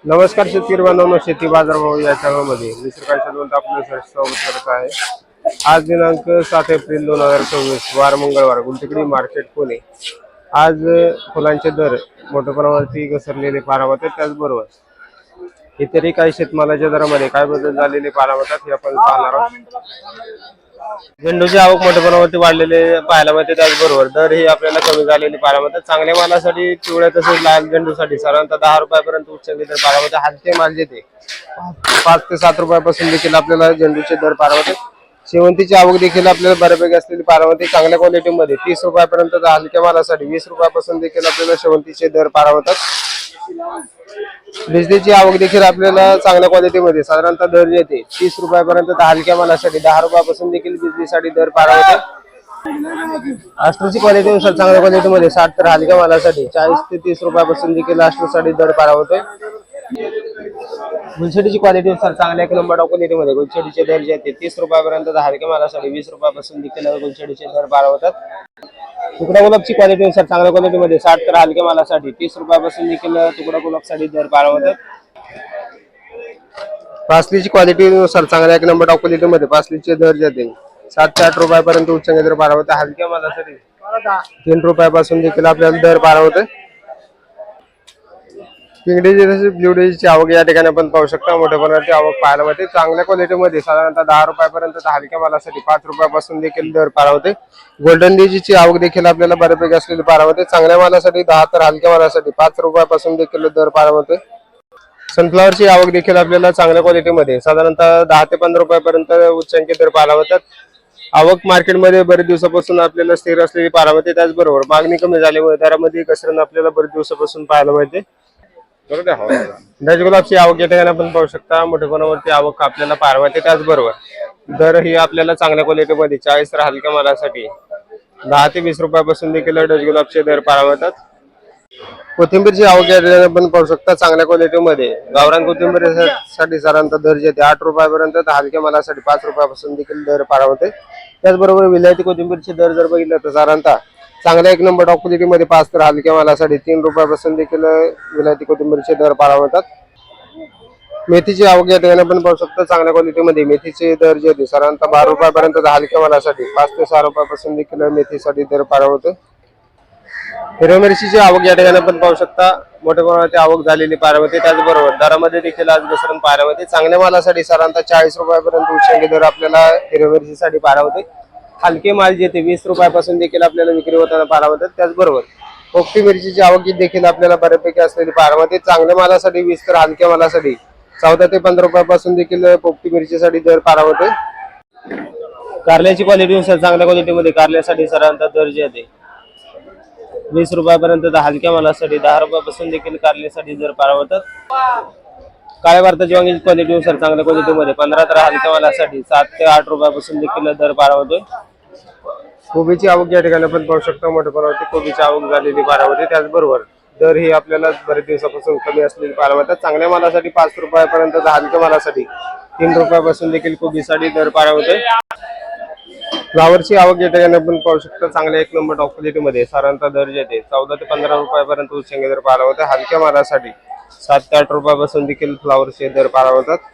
नमस्कार शेतकरी बांधवांनो, शेती बाजार भाव या चॅनलमध्ये मी श्रीकांत चंद्रवंत आपलं स्वागत करत आहे। आज दिनांक 7 एप्रिल 2024 वार मंगळवार, गुलटेकडी मार्केट पुणे। आज फुलांचे दर मोठ्या प्रमाणावरती घसरलेले पाहायला मिळतात। त्याचबरोबर इतरही काही शेतमालाच्या दरामध्ये काय बदल झालेले पाहायला मिळतात हे आपण पाहणार आहोत। झेंडूची आवक मोठ्या प्रमाणावरती वाढलेले पाहायला मिळते। त्याचबरोबर दर ही आपल्याला कमी झालेली पाहायला मिळतात। चांगल्या मालासाठी पिवळ्या तसेच लाल झेंडूसाठी साधारणतः 10 रुपयापर्यंत उच्चांकी दर पाहायला मिळतात। हलके माल जेथे 5 ते 7 रुपयापासून देखील आपल्याला झेंडूचे दर पाहायला मिळतात। शेवंतीची आवक देखील आपल्याला बऱ्यापैकी असलेली पाहायला मिळते। चांगल्या क्वालिटीमध्ये 30 रुपयापर्यंत, हलक्या मालासाठी 20 रुपयापासून देखील आपल्याला शेवंतीचे दर पाहायला मिळतात। बिजलीची आवक देखील आपल्याला चांगल्या क्वालिटीमध्ये साधारणतः दर येते 30 रुपयापर्यंत, हलक्या मालासाठी 10 रुपयापासून देखील बिजलीसाठी दर पाहायला मिळते। अष्ट्रोची क्वालिटीनुसार चांगल्या क्वालिटीमध्ये 60 तर हलक्या मालासाठी 40 ते 30 रुपयापासून देखील अष्ट्रोसाठी दर पाहायला मिळते। गुलछडीची क्वालिटीनुसार चांगल्या 1 नंबर क्वालिटीमध्ये गुलछडीचे दर जे आहेत 30 रुपयापर्यंत, हलक्या मालासाठी 20 रुपयापासून देखील गुलछडीचे दर पाहायला मिळतात। तुकडा गुलाबची क्वालिटीनुसार चांगल्या क्वालिटीमध्ये 60 तर हलक्या मालासाठी 30 रुपयापासून देखील तुकडा गुलाबसाठी दर पाहायला मिळतात। पासलीची क्वालिटीनुसार चांगल्या 1 नंबर क्वालिटीमध्ये पासलीचे दर जे आहेत 7 ते 8 रुपयापर्यंत उच्चांकी दर पाहायला मिळतात। हलक्या मालासाठी 3 रुपयापासून देखील आपल्याला दर पाहायला मिळतात। पिंगडीची तसेच ब्ल्यूडेची आवक या ठिकाणी आपण पाहू शकता। मोठ्या प्रमाणाची आवक पाहायला मिळते। चांगल्या क्वालिटीमध्ये साधारणतः 10 रुपयापर्यंत, हलक्या मालासाठी 5 रुपयापासून देखील दर पाहायला मिळते। गोल्डन डेजीची आवक देखील आपल्याला बऱ्यापैकी असलेली पाहायला मिळते। चांगल्या मालासाठी 10 तर हलक्या मालासाठी 5 रुपयापासून देखील दर पाहायला मिळते। सनफ्लॉवरची आवक देखील आपल्याला चांगल्या क्वालिटीमध्ये साधारणतः 10 ते 15 रुपयापर्यंत उच्चांकी दर पाहायला मिळतात। आवक मार्केटमध्ये बरेच दिवसापासून आपल्याला स्थिर असलेली पाहायला मिळते। त्याचबरोबर मागणी कमी झाल्यामुळे दरामध्ये घसरण आपल्याला बरेच दिवसापासून पाहायला मिळते। डच गुलाबची आवक या ठिकाणी आपण पाहू शकता। मोठ्या प्रमाणावरती आवक आपल्याला पाहायला मिळते। त्याचबरोबर दर ही आपल्याला चांगल्या क्वालिटीमध्ये 40 तर हलक्या मालासाठी 10 ते 20 रुपयापासून देखील डच गुलाबचे दर पाहायला मिळतात। कोथिंबीरची आवक या ठिकाणी आपण पाहू शकता। चांगल्या क्वालिटीमध्ये गावरान कोथिंबीरसाठी साधारणतः दर जे 8 रुपयापर्यंत, हलक्या मालासाठी 5 रुपयापासून देखील दर पाहायला मिळते। त्याचबरोबर विलायती कोथिंबीरचे दर जर बघितलं तर साधारणतः चांगल्या 1 नंबर क्वालिटीमध्ये 5 तर हलक्या मालासाठी 3 रुपयापासून देखील विलायती कोथिंबीरचे दर पाहायला मिळतात। मेथीची आवक या ठिकाणी आपण पाहू शकतो। चांगल्या क्वालिटीमध्ये मेथीचे दर जे होते साधारणतः 12 रुपयापर्यंत, हलक्या मालासाठी 5 ते 6 रुपयापासून देखील मेथीसाठी दर पाहायला मिळतो। हिरव्या मिरचीची आवक या ठिकाणी आपण पाहू शकता। मोठ्या प्रमाणात आवक झालेली पाहायला मिळते। त्याचबरोबर दरामध्ये देखील आज घसरण पाहायला मिळते। चांगल्या मालासाठी साधारणतः 40 रुपयापर्यंत उच्चांकी दर आपल्याला हिरव्या मिरचीसाठी पाहायला मिळते। हलके माल जे 20 रुपयापासून देखील आपल्याला विक्री होताना पाहायला मिळतात। त्याचबरोबर पोपटी मिरचीची आवक देखील आपल्याला बऱ्यापैकी असलेली पाहायला मिळते। चांगल्या मालासाठी 20 तर हलक्या मालासाठी 14 ते 15 रुपयापासून देखील पोपटी मिरचीसाठी दर पाहायला मिळते। कारल्याची क्वालिटीनुसार चांगल्या क्वालिटीमध्ये कारल्यासाठी साधारणतः दर जे आहे 20 रुपयापर्यंत, हलक्या मालासाठी 10 रुपयापासून देखील कारल्यासाठी दर पाहायला मिळतात। काळ्या भारताची वांग्याची क्वालिटीनुसार चांगल्या क्वालिटीमध्ये 15 तर हलक्या मालासाठी 7 ते 8 रुपयापासून देखील दर पाहायला मिळतोय। कोबीची आवक या ठिकाणी आपण पाहू शकतो। मोठ्या प्रमाणात कोबीची आवक झालेली पाहायला मिळते। त्याचबरोबर दर ही आपल्याला बरेच दिवसापासून कमी असलेली पाहायला मिळतात। चांगल्या मालासाठी 5 रुपयापर्यंत, हलक्या मालासाठी 3 रुपयापासून देखील कोबीसाठी दर पाहायला मिळतोय। फ्लावरची आवक या ठिकाणी आपण पाहू शकतो। चांगल्या 1 नंबर क्वालिटीमध्ये साधारणतः दर जे आहे 14 ते 15 रुपयापर्यंत उच्चांकी दर पाहायला मिळतात। हलक्या मालासाठी 7 ते 8 रुपयापासून देखील फ्लावरचे दर पाहायला मिळतात।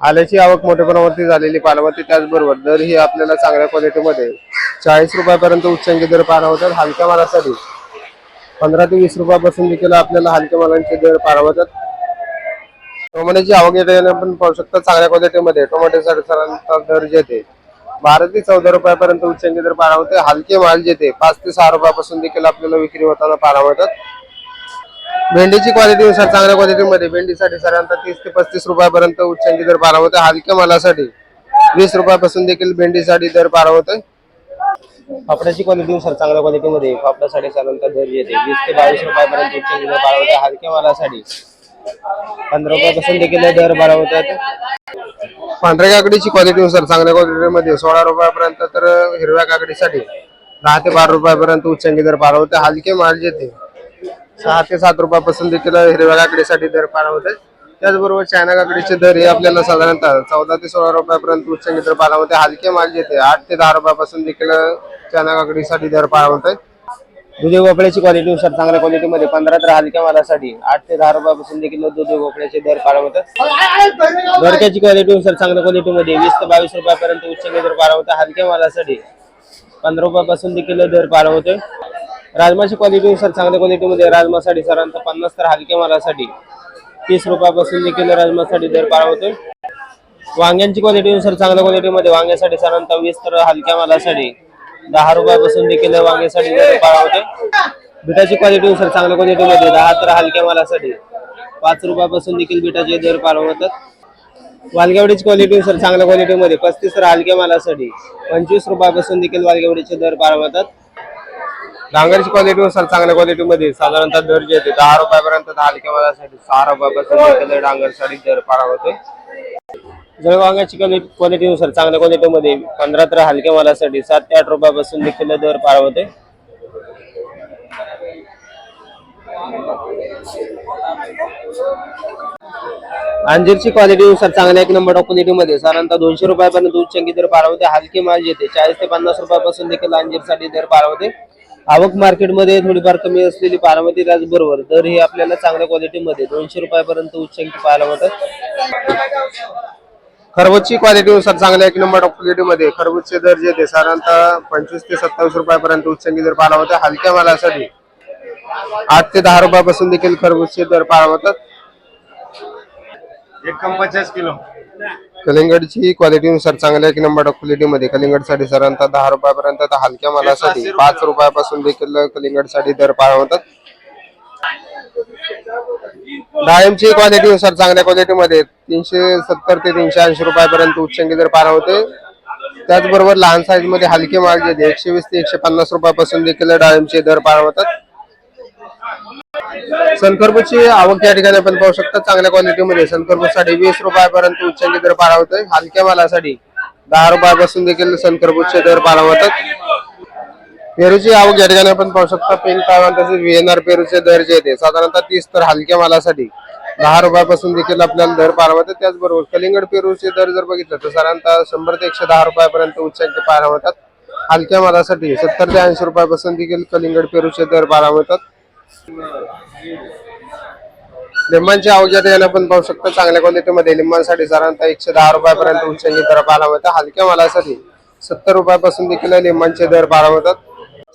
आल्याची आवक मोठ्या प्रमाणावरती झालेली पाहायला मिळते। त्याचबरोबर दर ही आपल्याला चांगल्या क्वालिटीमध्ये 40 रुपयापर्यंत उच्चांकी दर पाहायला मिळतात। हलक्या मालासाठी 15 ते 20 रुपयापासून देखील आपल्याला हलक्या मालांचे दर पाहायला मिळतात। टोमॅटोची आवक या ठिकाणी आपण पाहू शकतो। चांगल्या क्वालिटीमध्ये टोमॅटोसाठी साधारणतः दर जे ते 12 ते 14 रुपयापर्यंत उच्चांकी दर पाहायला मिळते। हलके माल जे ते 5 ते 6 रुपयापासून देखील आपल्याला विक्री होताना पाहायला मिळतात। भेंडीची क्वालिटीनुसार चांगल्या क्वालिटीमध्ये भेंडीसाठी साधारणतः 30 ते 35 रुपयापर्यंत उच्चांकी दर पाहायला मिळते। हलक्या मालासाठी 20 रुपयापासून देखील भेंडीसाठी दर पाहायला मिळते। पापडाची क्वालिटीनुसार चांगल्या क्वालिटीमध्ये पापडासाठी साधारणतः दर येते 20 ते 22 रुपयापर्यंत उच्चांकी दर पाहायला मिळते। हलक्या मालासाठी 15 रुपयापासून देखील दर पाहायला मिळतात। पांढऱ्या काकडीची क्वालिटीनुसार चांगल्या क्वालिटीमध्ये 16 रुपयापर्यंत, तर हिरव्या काकडीसाठी 10 ते 12 रुपयापर्यंत उच्चांकी दर पाहायला मिळते। हलके माल जे ते 6 ते 7 रुपयापासून देखील हिरव्या काकडीसाठी दर पाहायला मिळते। त्याचबरोबर चायना काकडीचे दर हे आपल्याला साधारणतः 14 ते 16 रुपयापर्यंत उच्चांकी दर पाहायला मिळते। हलके माल जे ते 8 ते 10 रुपयापासून देखील चायना काकडीसाठी दर पाहायला मिळते। दुधी भोपळ्याची क्वालिटीनुसार चांगल्या क्वालिटीमध्ये 15 तर हलक्या मालासाठी 8 ते 10 रुपयापासून देखील दुधी भोपळ्याचे दर पार होतात। दोडक्याची क्वालिटीनुसार चांगल्या क्वालिटीमध्ये 20 ते 22 रुपयापर्यंत उच्चंगी दर पार होतात। हलक्या मालासाठी 15 रुपयापासून देखील दर पार होते। राजमाची क्वालिटीनुसार चांगल्या क्वालिटीमध्ये राजमासाठी साधारणतः 50 तर हलक्या मालासाठी 30 रुपयापासून देखील राजमासाठी दर पार होते। वांग्यांची क्वालिटीनुसार चांगल्या क्वालिटीमध्ये वांग्यासाठी साधारणतः 20 तर हलक्या मालासाठी 10 रुपयापासून देखील वांग्यासाठी दर पार होते। बिटाची क्वालिटीनुसार चांगल्या क्वालिटीमध्ये 10 तर हलक्या मालासाठी 5 रुपयापासून देखील बिटाचे दर पार होतात। वालगेवडीची क्वालिटीनुसार चांगल्या क्वालिटीमध्ये 35 तर हलक्या मालासाठी 25 रुपयापासून देखील वालगेवडीचे दर पार होतात। डांगरची क्वालिटीनुसार चांगल्या क्वालिटीमध्ये साधारणतः दर जे येते 10 रुपयापर्यंत हलक्या मालासाठी 6 रुपयापासून देखील डांगरसाठी दर पार होते। जळवांग्याची क्वालिटीनुसार चांगल्या क्वालिटीमध्ये 15 तर हलक्या मालासाठी 7 ते 8 रुपयापासून देखील दर पार होते। अंजीरची क्वालिटीनुसार चांगल्या 1 नंबर क्वालिटीमध्ये साधारणतः 200 रुपयापर्यंत उच्चांकी दर पार होते। हलके माल येते 40 ते 50 रुपयापासून देखील अंजीरसाठी दर पार होते। आवक मार्केटमध्ये थोडीफार कमी असलेली बारामती त्याचबरोबर दर ही आपल्याला चांगल्या क्वालिटीमध्ये 200 रुपयापर्यंत उच्चांकी पाहायला मिळतात। खरबूजची क्वालिटीनुसार चांगल्या 1 नंबर क्वालिटीमध्ये खरबूजचे दर जे ते साधारणतः 25 ते 27 रुपयापर्यंत उच्चांकी दर पाहायला होते। हलक्या मालासाठी 8 ते 10 रुपयापासून देखील खरबूजचे दर पाहायला होतात। 150 किलो कलिंगडची क्वालिटीनुसार चांगल्या 1 नंबर क्वालिटीमध्ये कलिंगडसाठी साधारणतः 10 रुपयापर्यंत तर हलक्या मालासाठी 5 रुपयापासून देखील कलिंगडसाठी दर पाहायला होतात। डाळिंबची क्वालिटीनुसार चांगल्या क्वालिटीमध्ये 370 ते 380 रुपयापर्यंत उच्चांकी दर पाहायला होते। त्याचबरोबर लहान साईज मध्ये हलके माल जे 120 ते 150 रुपयापासून देखील डाळिंबचे दर पाहायला होतात। सनखरबूजची आवक या ठिकाणी आपण पाहू शकता। चांगल्या क्वालिटीमध्ये सनखरबूजसाठी 20 रुपयापर्यंत उच्चांकी दर पाहायला होते। हलक्या मालासाठी 10 रुपयापासून देखील सनखरबूजचे दर पाहायला होतात। पेरूची आवक या ठिकाणी आपण पाहू शकता। पिंक तायवान तसेच व्हीएनआर पेरूचे दर जे येते साधारणतः 30 तर हलक्या मालासाठी 10 रुपयापासून देखील आपल्याला दर पाहायला होते। त्याचबरोबर कलिंगड पेरूचे दर जर बघितलं तर साधारणतः 100 ते 110 रुपयापर्यंत उच्चांकी पाहायला होतात। हलक्या मालासाठी 70 ते 80 रुपयापासून देखील कलिंगड पेरूचे दर पाहायला होतात। लिंबांची आवक या ठिकाणी आपण पाहू शकता। चांगल्या क्वालिटीमध्ये लिंबांसाठी साधारणतः 110 रुपयापर्यंत उच्चांकी दर पाहायला होतात। हलक्या मालासाठी 70 रुपयापासून देखील लिंबांचे दर पाहायला होतात।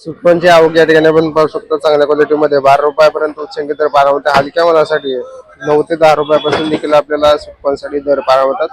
सुकवांची आवक या ठिकाणी आपण पाहू शकतो। चांगल्या क्वालिटीमध्ये 12 रुपयापर्यंत उच्चांकी दर पाहायला होतात। हलक्या मालासाठी 9 ते 10 रुपयापासून देखील आपल्याला सुकवांसाठी दर पाहायला होतात।